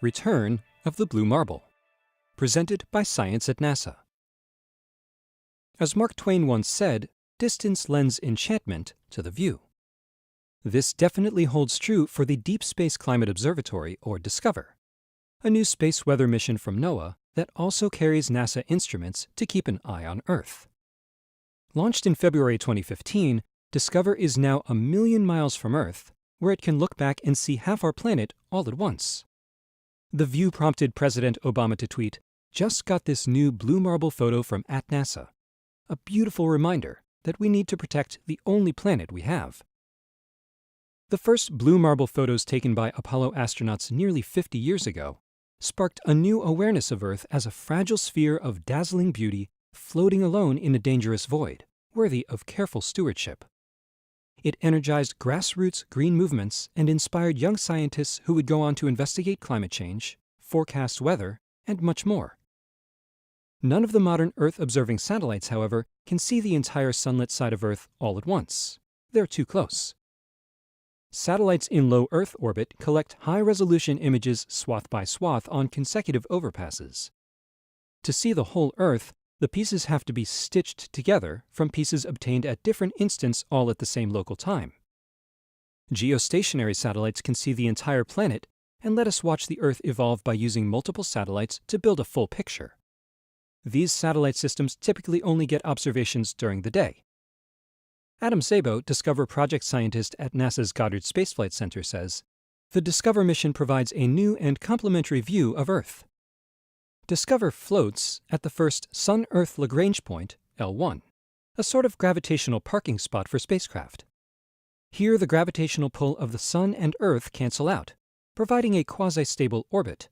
Return of the Blue Marble, presented by Science at NASA. As Mark Twain once said, distance lends enchantment to the view. This definitely holds true for the Deep Space Climate Observatory, or DSCOVR, a new space weather mission from NOAA that also carries NASA instruments to keep an eye on Earth. Launched in February 2015, DSCOVR is now 1 million miles from Earth, where it can look back and see half our planet all at once. The view prompted President Obama to tweet, "Just got this new blue marble photo from @NASA. A beautiful reminder that we need to protect the only planet we have." The first blue marble photos taken by Apollo astronauts nearly 50 years ago sparked a new awareness of Earth as a fragile sphere of dazzling beauty floating alone in a dangerous void, worthy of careful stewardship. It energized grassroots green movements and inspired young scientists who would go on to investigate climate change, forecast weather, and much more. None of the modern Earth-observing satellites, however, can see the entire sunlit side of Earth all at once. They're too close. Satellites in low Earth orbit collect high-resolution images swath by swath on consecutive overpasses. To see the whole Earth, the pieces have to be stitched together from pieces obtained at different instants all at the same local time. Geostationary satellites can see the entire planet and let us watch the Earth evolve by using multiple satellites to build a full picture. These satellite systems typically only get observations during the day. Adam Szabo, DSCOVR project scientist at NASA's Goddard Space Flight Center, says, "The DSCOVR mission provides a new and complementary view of Earth." DSCOVR floats at the first Sun-Earth Lagrange point, L1, a sort of gravitational parking spot for spacecraft. Here the gravitational pull of the Sun and Earth cancel out, providing a quasi-stable orbit.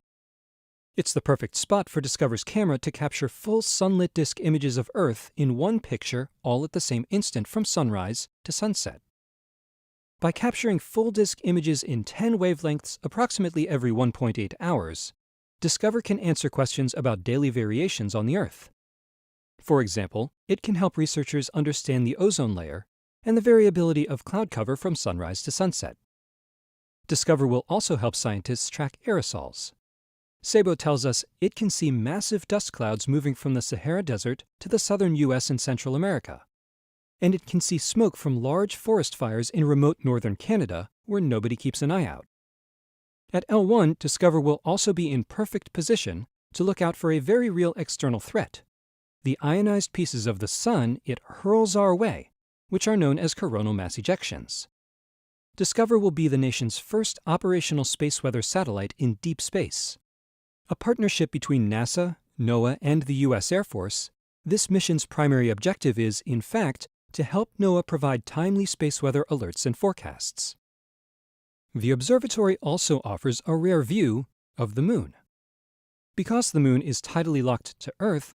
It's the perfect spot for DSCOVR's camera to capture full sunlit disk images of Earth in one picture all at the same instant from sunrise to sunset. By capturing full disk images in 10 wavelengths approximately every 1.8 hours, DSCOVR can answer questions about daily variations on the Earth. For example, it can help researchers understand the ozone layer and the variability of cloud cover from sunrise to sunset. DSCOVR will also help scientists track aerosols. Szabo tells us it can see massive dust clouds moving from the Sahara Desert to the southern U.S. and Central America. And it can see smoke from large forest fires in remote northern Canada where nobody keeps an eye out. At L1, DSCOVR will also be in perfect position to look out for a very real external threat: the ionized pieces of the Sun it hurls our way, which are known as coronal mass ejections. DSCOVR will be the nation's first operational space weather satellite in deep space. A partnership between NASA, NOAA, and the U.S. Air Force, this mission's primary objective is, in fact, to help NOAA provide timely space weather alerts and forecasts. The observatory also offers a rare view of the Moon. Because the Moon is tidally locked to Earth,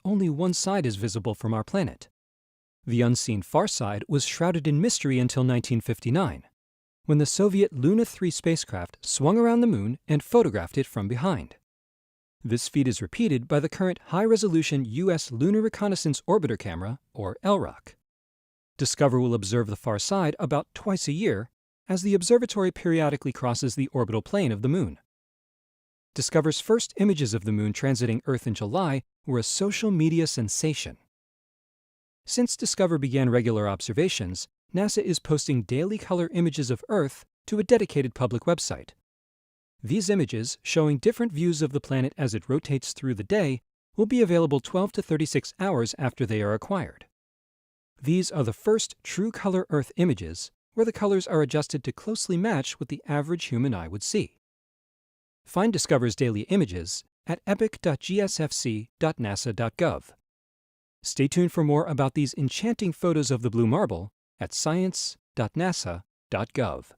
only one side is visible from our planet. The unseen far side was shrouded in mystery until 1959, when the Soviet Luna 3 spacecraft swung around the Moon and photographed it from behind. This feat is repeated by the current high-resolution U.S. Lunar Reconnaissance Orbiter camera, or LROC. DSCOVR will observe the far side about twice a year, as the observatory periodically crosses the orbital plane of the Moon. DSCOVR's first images of the Moon transiting Earth in July were a social media sensation. Since DSCOVR began regular observations, NASA is posting daily color images of Earth to a dedicated public website. These images, showing different views of the planet as it rotates through the day, will be available 12 to 36 hours after they are acquired. These are the first true color Earth images, where the colors are adjusted to closely match what the average human eye would see. Find DSCOVR's daily images at epic.gsfc.nasa.gov. Stay tuned for more about these enchanting photos of the blue marble at science.nasa.gov.